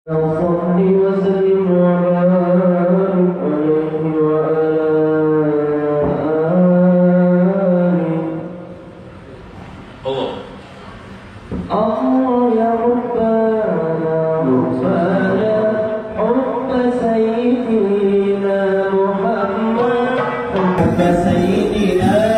صل وسلم وبارك عليه وعلى آله. الله يا ربنا حب سيدنا محمد حب سيدنا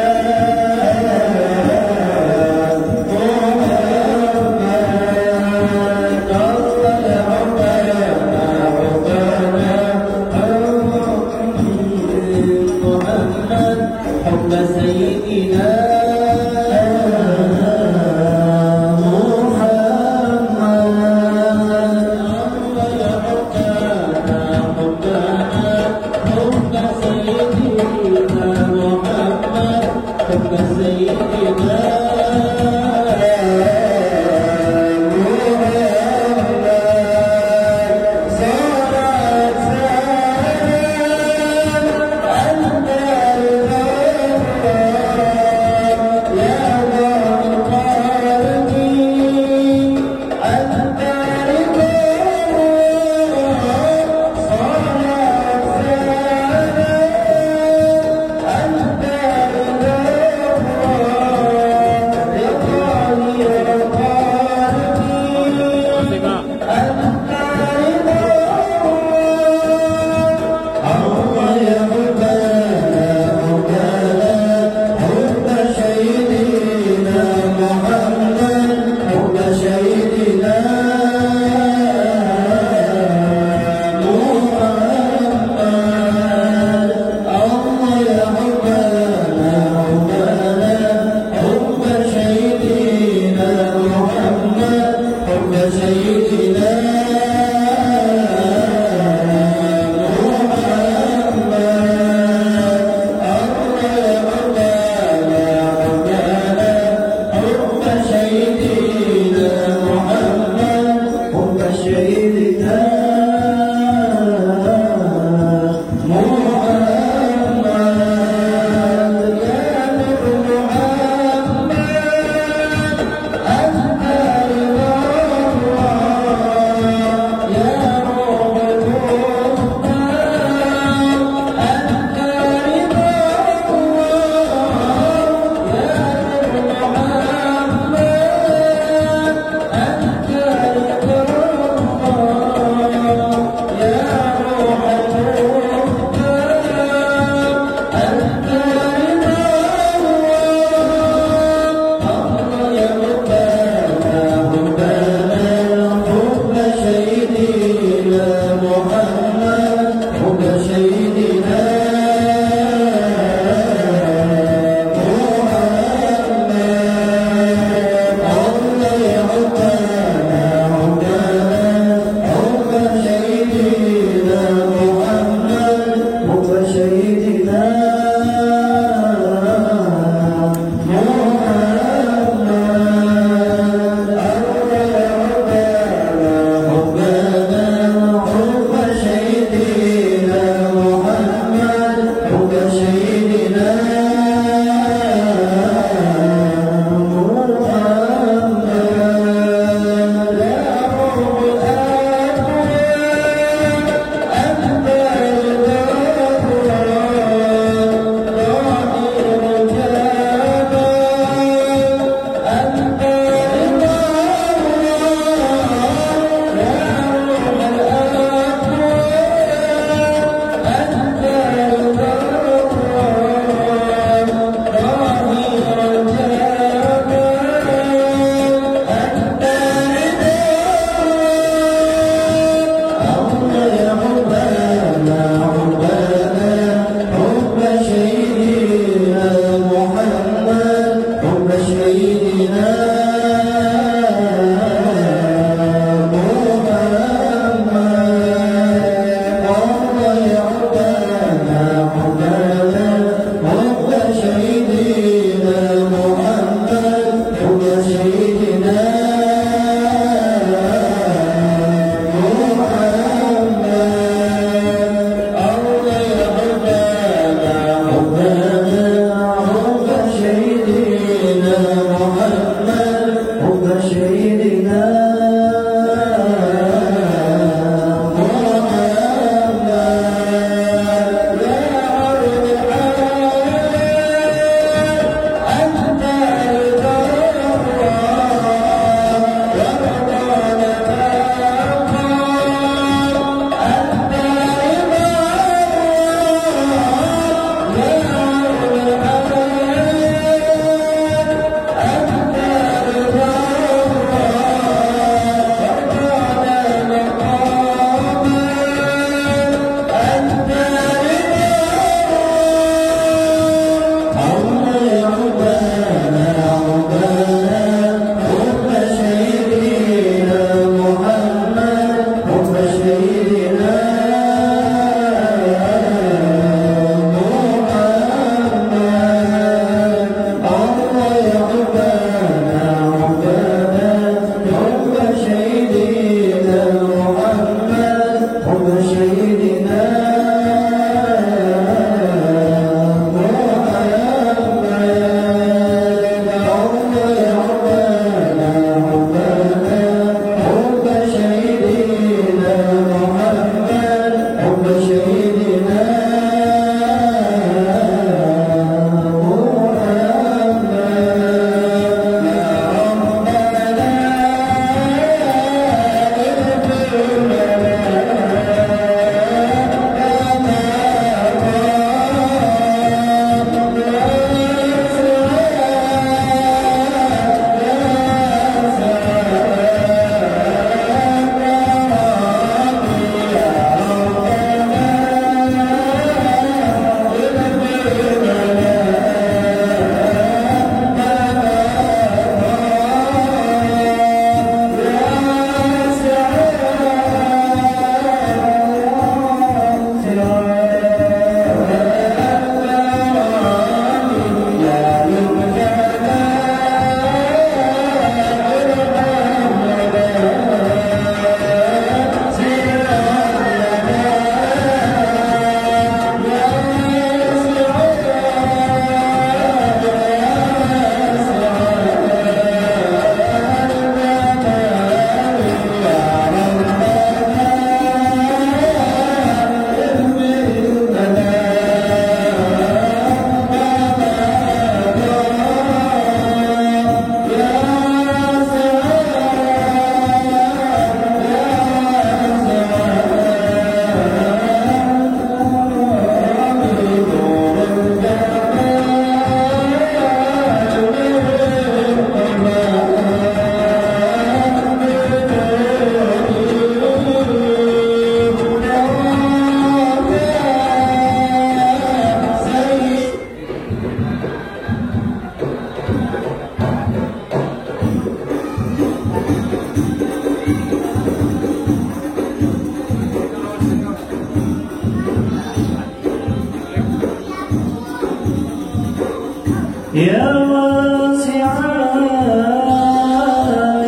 يا واسع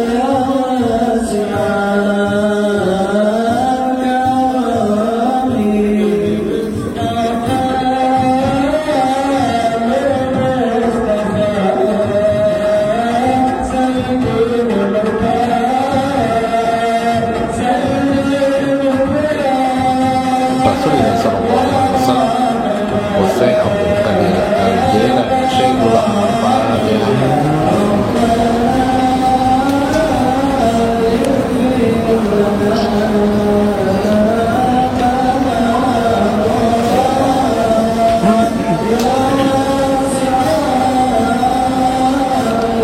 يا واسع Rasulullah sallallahu alaihi wasallam wa Syekh Abdul Qadir Al-Jailani Syekhul Al-Fatihah.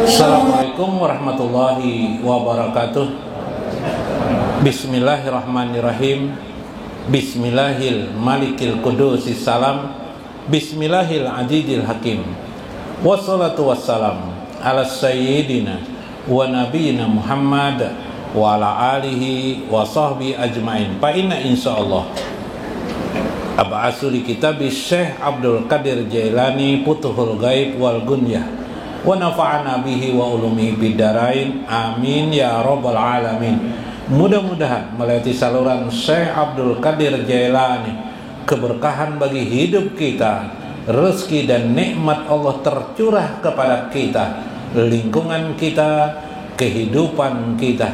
Assalamualaikum warahmatullahi wabarakatuh. Bismillahirrahmanirrahim. Bismillahil malikil kudusis salam. Bismillahil adidil hakim. Wassalatu wassalam ala sayyidina wa nabiyina Muhammad wa ala alihi wa sahbihi ajmain. Fa inna insyaallah ab'asu li kitabi Syekh Abdul Qadir Jailani Futuhul Ghaib wal Gunyah wa nafa'ana bihi wa ulumihi bidarain. Amin ya rabbal alamin. Mudah-mudahan melalui saluran Syekh Abdul Qadir Jailani keberkahan bagi hidup kita, rezeki dan nikmat Allah tercurah kepada kita, lingkungan kita, kehidupan kita,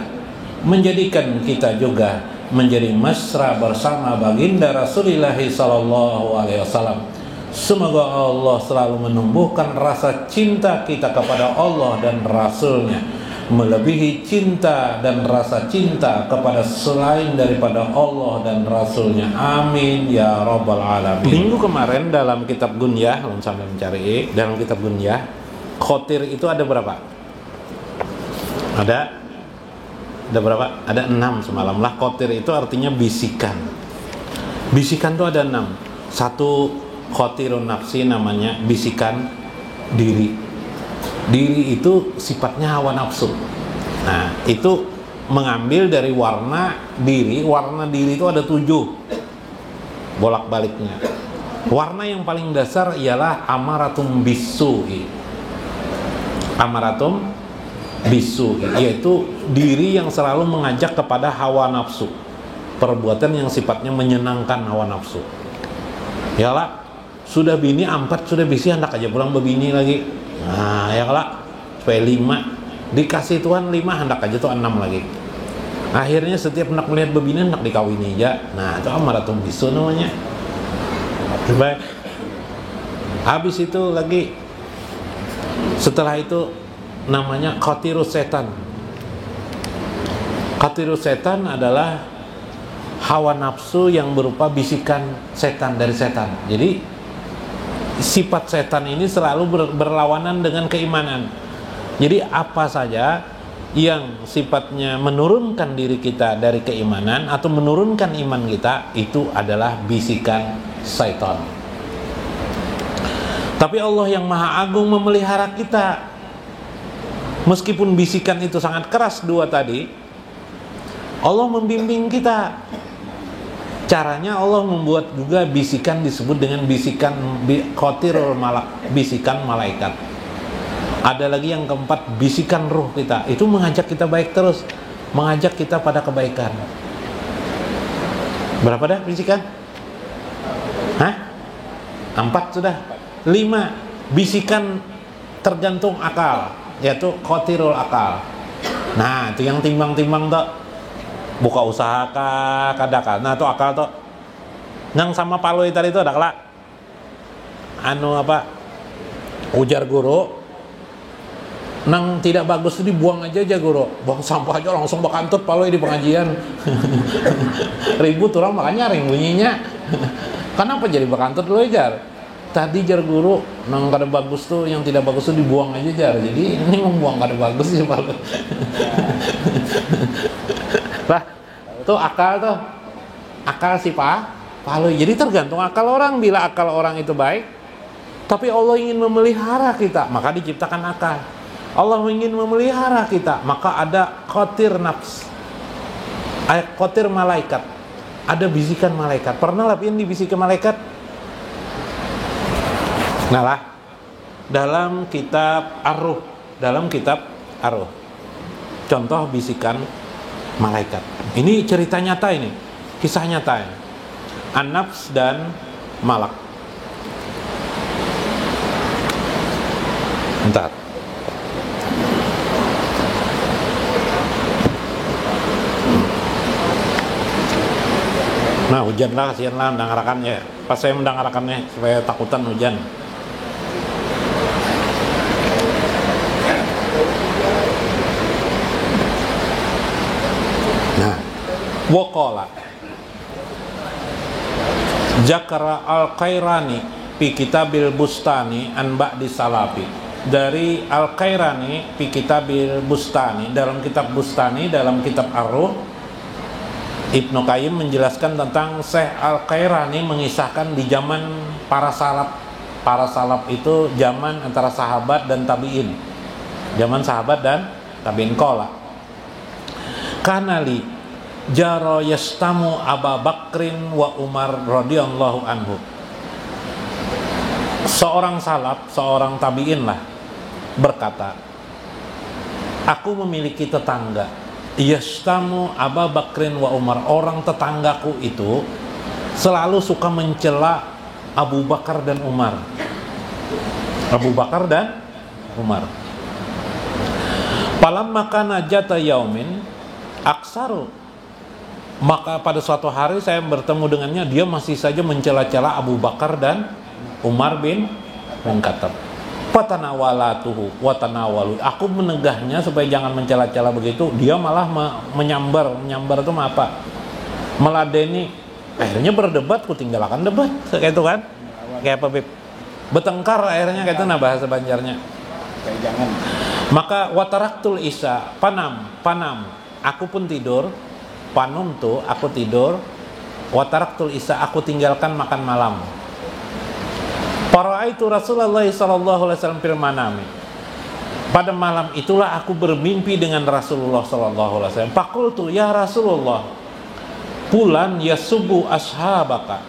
menjadikan kita juga menjadi mesra bersama baginda Rasulullah sallallahu alaihi wasallam. Semoga Allah selalu menumbuhkan rasa cinta kita kepada Allah dan Rasulnya, melebihi cinta dan rasa cinta kepada selain daripada Allah dan Rasulnya. Amin ya rabbal alamin. Minggu kemarin dalam kitab Gunyah, sampai mencari dalam kitab Gunyah, khotir itu ada berapa? Ada berapa? Ada 6 semalam lah. Khotir itu artinya bisikan. Bisikan itu ada 6. Satu, khotirun nafsi, namanya bisikan diri. Diri itu sifatnya hawa nafsu. Nah, itu mengambil dari warna diri. Warna diri itu ada 7 bolak-baliknya. Warna yang paling dasar ialah amaratum bisu'i. Amaratum bisu'i, yaitu diri yang selalu mengajak kepada hawa nafsu, perbuatan yang sifatnya menyenangkan hawa nafsu. Yalah, sudah bini 4, sudah bisi, hendak aja pulang bebini lagi. Nah, ya kalak supaya 5 dikasih Tuhan 5, hendak aja tuh 6 lagi. Akhirnya setiap hendak melihat bebini hendak dikawini aja. Nah, itu amaratum bisu namanya. Baik. Habis itu lagi, setelah itu namanya qatirus setan. Qatirus setan adalah hawa nafsu yang berupa bisikan setan dari setan. Jadi sifat setan ini selalu berlawanan dengan keimanan. Jadi apa saja yang sifatnya menurunkan diri kita dari keimanan atau menurunkan iman kita, itu adalah bisikan setan. Tapi Allah yang Maha Agung memelihara kita. Meskipun bisikan itu sangat keras 2 tadi, Allah membimbing kita. Caranya Allah membuat juga bisikan disebut dengan bisikan qatirul malak, bisikan malaikat. Ada lagi yang keempat, bisikan ruh kita. Itu mengajak kita baik terus, mengajak kita pada kebaikan. Berapa dah bisikan? Hah? 4 sudah. 5, bisikan tergantung akal, yaitu qatirul akal. Nah, itu yang timbang-timbang tuh. Buka usaha kah, kadakal. Nah, itu akal tuh. Nang sama paloi tadi itu ada kelak. Ujar guru, nang tidak bagus itu dibuang aja guru. Buang sampah aja langsung bakantut paloi di pengajian. Ribut orang makanya ring bunyinya. Kenapa jadi bakantut lo jar? Tadi jar guru, nang kada bagus tuh, yang tidak bagus tuh dibuang aja jar. Jadi ini membuang kada bagus sih paloi. Lah, tuh akal tuh. Akal si paloi. Jadi tergantung akal orang. Bila akal orang itu baik, tapi Allah ingin memelihara kita, maka diciptakan akal. Allah ingin memelihara kita, maka ada qatir nafs, qatir malaikat, ada bisikan malaikat. Pernah lah di bisikan malaikat? Nah lah, dalam kitab Ar-Ruh, contoh bisikan malaikat. Ini cerita nyata, ini kisah nyata ini. An-Nafs dan Malak. Bentar. Nah, hujan lah, kasihan lah mendengarkannya. Pas saya mendengarkannya supaya takutan hujan. Nah, waqala Jakara Al-Qairani fi Kitabil Bustani an ba'di salafi. Dari Al-Qairani fi Kitabil Bustani, dalam kitab Bustani, dalam kitab Ar-Ruh, Ibnu Qayyim menjelaskan tentang Syekh Al-Qairani mengisahkan di zaman para salaf. Para salaf itu zaman antara sahabat dan tabi'in. Zaman sahabat dan tabi'in. Qala kanali jaro yastamu Abu Bakrin wa Umar radhiyallahu anhu. Seorang salaf, seorang tabi'in lah, berkata, aku memiliki tetangga, yastamu Abu Bakrin wa Umar. Orang tetanggaku itu selalu suka mencela Abu Bakar dan Umar. Abu Bakar dan Umar. Falamma kana jata yaumin aksaru. Maka pada suatu hari saya bertemu dengannya, dia masih saja mencela-cela Abu Bakar dan Umar bin Khattab. Fatanawalatuhu wa tanawalu. Aku menegahnya supaya jangan mencela-cela begitu. Dia malah menyambar. Menyambar itu apa? Meladeni. Akhirnya berdebat, ku tinggalkan debat. Kayak itu kan? Kayak apa, Bib? Bertengkar akhirnya kayak itu, nah bahasa Banjarnya. Jangan. Maka wataraktul isya, panam. Aku pun tidur. Panum tuh, aku tidur. Wataraktul isya, aku tinggalkan makan malam. Para'aitu Rasulullah sallallahu alaihi wasallam fil manami. Pada malam itulah aku bermimpi dengan Rasulullah sallallahu alaihi wasallam. Faqultu ya Rasulullah, fulan yasubu ashabaka.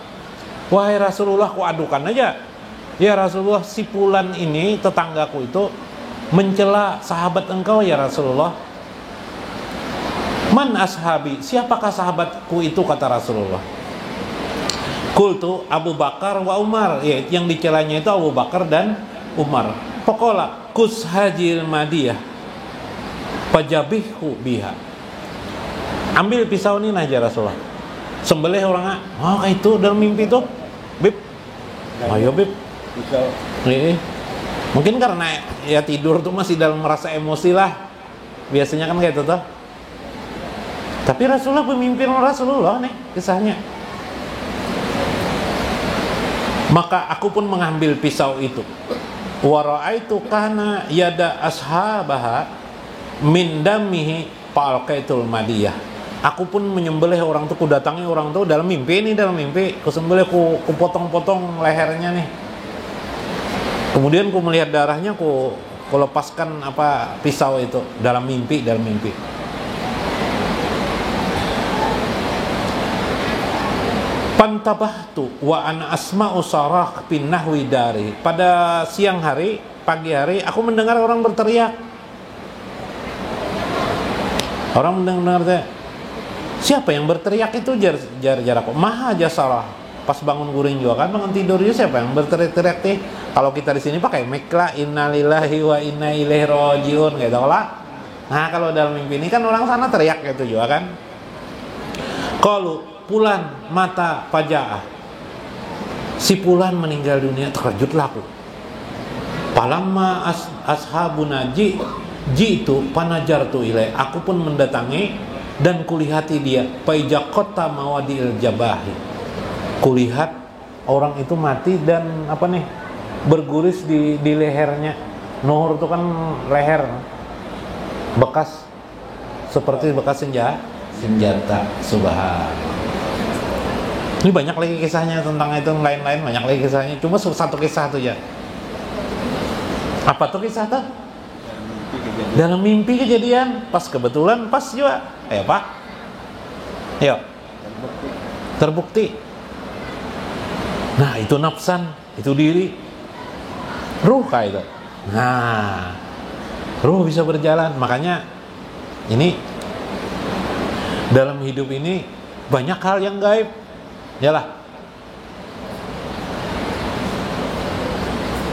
Wahai Rasulullah, ku adukan aja. Ya Rasulullah, si fulan ini tetanggaku itu mencela sahabat engkau ya Rasulullah. Man ashabi, siapakah sahabatku itu, kata Rasulullah. Kultu Abu Bakar wa Umar, ya, yang dicelanya itu Abu Bakar dan Umar. Pokola kus hajil madiyah pajabihku biha. Ambil pisau ini aja Rasulullah, sembelih orangnya. Oh itu dalam mimpi tuh, Bib. Ayo Bib. Pisau. Mungkin karena ya tidur tuh masih dalam merasa emosi lah. Biasanya kan kayak itu tuh. Tapi Rasulullah, pemimpin Rasulullah nih kisahnya. Maka aku pun mengambil pisau itu. Wa ra'aitu kana yada ashabaha min damihi fa'alqaitul madiyah. Aku pun menyembelih orang tuh, ku datangi orang tuh dalam mimpi, ku sembelih, ku potong-potong lehernya nih. Kemudian ku melihat darahnya, ku lepaskan apa pisau itu dalam mimpi. Pantabahtu wa ana asma'u sarah bin nahwi dari. Pada siang hari, pagi hari, aku mendengar orang berteriak. Orang mendengar teriak. Siapa yang berteriak itu? Jar aku. Maha jasarah. Pas bangun guring juga kan, bangun tidur juga siapa yang berteriak nih? Kalau kita di sini pakai mikla innalillahi wa inna ilaihi rajiun gitu lah. Nah, kalau dalam mimpi ini kan orang sana teriak gitu juga kan. Qalu Pulan mata pajaah, si Pulan meninggal dunia, terkejutlah aku. Palamma ashabuna jitu panajartu ilai. Aku pun mendatangi dan kulihati dia. Paijakota mawadil jabahi. Kulihat orang itu mati dan apa nih, berguris di lehernya. Nuhur itu kan leher, bekas seperti bekas senjata. Subhanallah. Ini banyak lagi kisahnya tentang itu, lain-lain banyak lagi kisahnya. Cuma satu kisah tuh ya. Apa tuh kisah tuh? Dalam mimpi kejadian. Pas kebetulan pas juga. Pak. Yuk. Terbukti. Nah itu nafsan, itu diri. Ruh kayak itu. Nah, ruh bisa berjalan. Makanya ini dalam hidup ini banyak hal yang gaib. Yalah.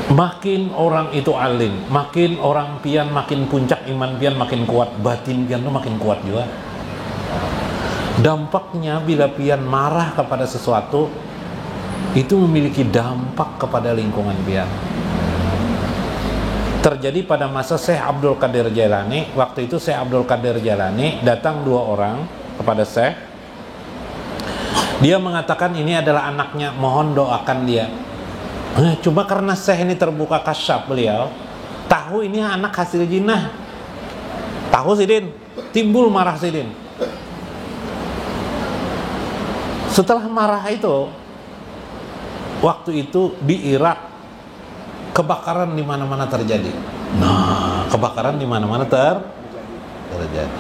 Makin orang itu alim, makin orang pian makin puncak, iman pian makin kuat, batin pian tuh makin kuat juga. Dampaknya bila pian marah kepada sesuatu, itu memiliki dampak kepada lingkungan pian. Terjadi pada masa Syekh Abdul Qadir Jailani. Waktu itu Syekh Abdul Qadir Jailani datang 2 orang kepada Syekh. Dia mengatakan ini adalah anaknya, mohon doakan dia. Cuma karena Syekh ini terbuka kasyaf beliau, tahu ini anak hasil jinah. Tahu Sidin, timbul marah Sidin. Setelah marah itu, waktu itu di Irak kebakaran di mana-mana terjadi. Nah, kebakaran di mana-mana terjadi.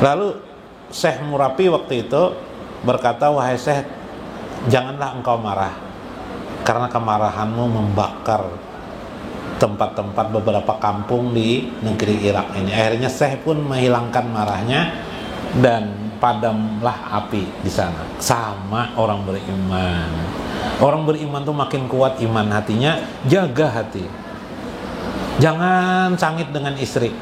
Lalu Syekh Murapi waktu itu berkata, wahai Syekh, janganlah engkau marah, karena kemarahanmu membakar tempat-tempat beberapa kampung di negeri Irak ini. Akhirnya Syekh pun menghilangkan marahnya dan padamlah api di sana. Sama orang beriman. Orang beriman tuh makin kuat iman hatinya, jaga hati. Jangan sangit dengan istri.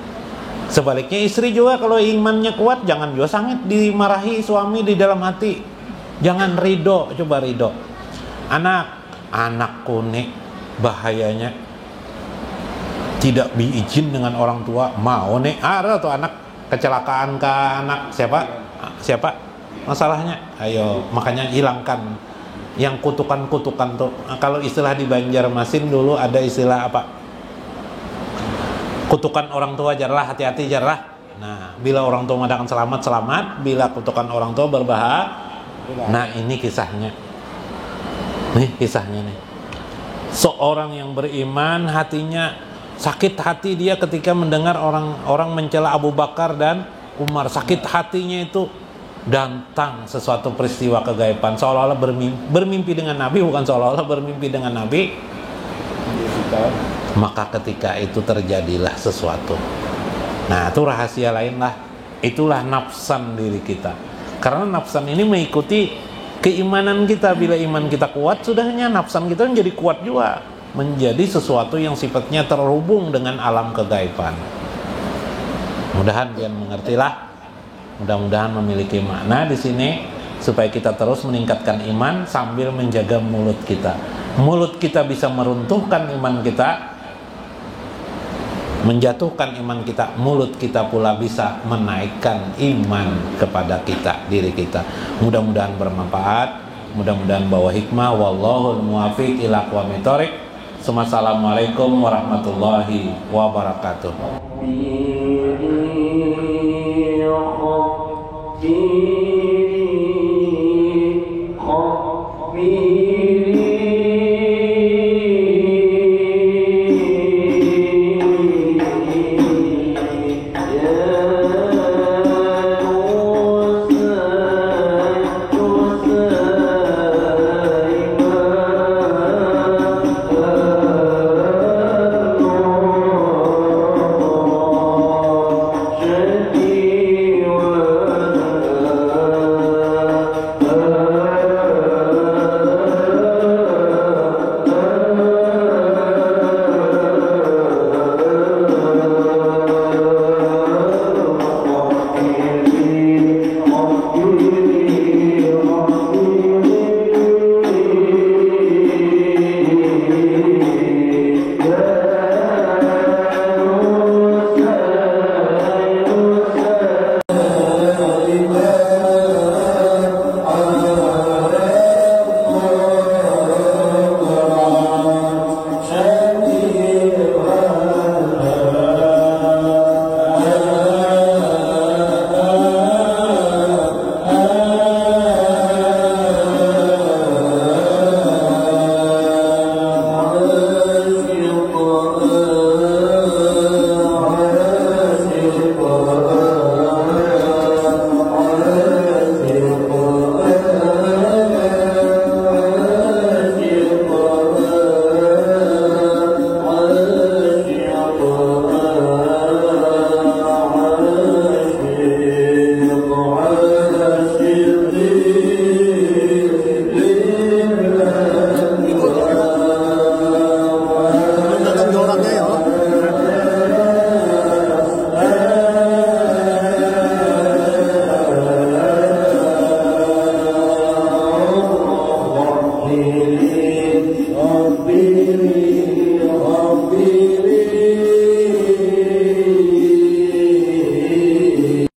Sebaliknya istri juga kalau imannya kuat, jangan juga sangit dimarahi suami di dalam hati. Jangan ridho, coba ridho. Anakku nih bahayanya tidak diizin dengan orang tua, mau nih ada tuh anak kecelakaan ke anak siapa masalahnya, ayo makanya hilangkan yang kutukan-kutukan tuh. Kalau istilah di Banjarmasin dulu ada istilah apa, kutukan orang tua jarlah, hati-hati jarlah. Nah, bila orang tua mengatakan selamat, bila kutukan orang tua berbahaya. Nah, ini kisahnya. Nih kisahnya nih. Seorang yang beriman hatinya sakit hati dia ketika mendengar orang mencela Abu Bakar dan Umar. Sakit hatinya itu datang sesuatu peristiwa kegaiban, seolah-olah bermimpi dengan Nabi, bukan seolah-olah bermimpi dengan Nabi. Maka ketika itu terjadilah sesuatu. Nah, itu rahasia lain lah. Itulah nafsan diri kita. Karena nafsan ini mengikuti keimanan kita. Bila iman kita kuat, sudahnya nafsan kita menjadi kuat juga, menjadi sesuatu yang sifatnya terhubung dengan alam kegaiban. Mudah-mudahan kalian mengertilah. Mudah-mudahan memiliki makna di sini supaya kita terus meningkatkan iman sambil menjaga mulut kita. Mulut kita bisa meruntuhkan iman kita, menjatuhkan iman kita. Mulut kita pula bisa menaikkan iman kepada kita, diri kita. Mudah-mudahan bermanfaat, mudah-mudahan bawa hikmah. Wallahul muwaffiq ila aqwamit thoriq. Assalamualaikum warahmatullahi wabarakatuh.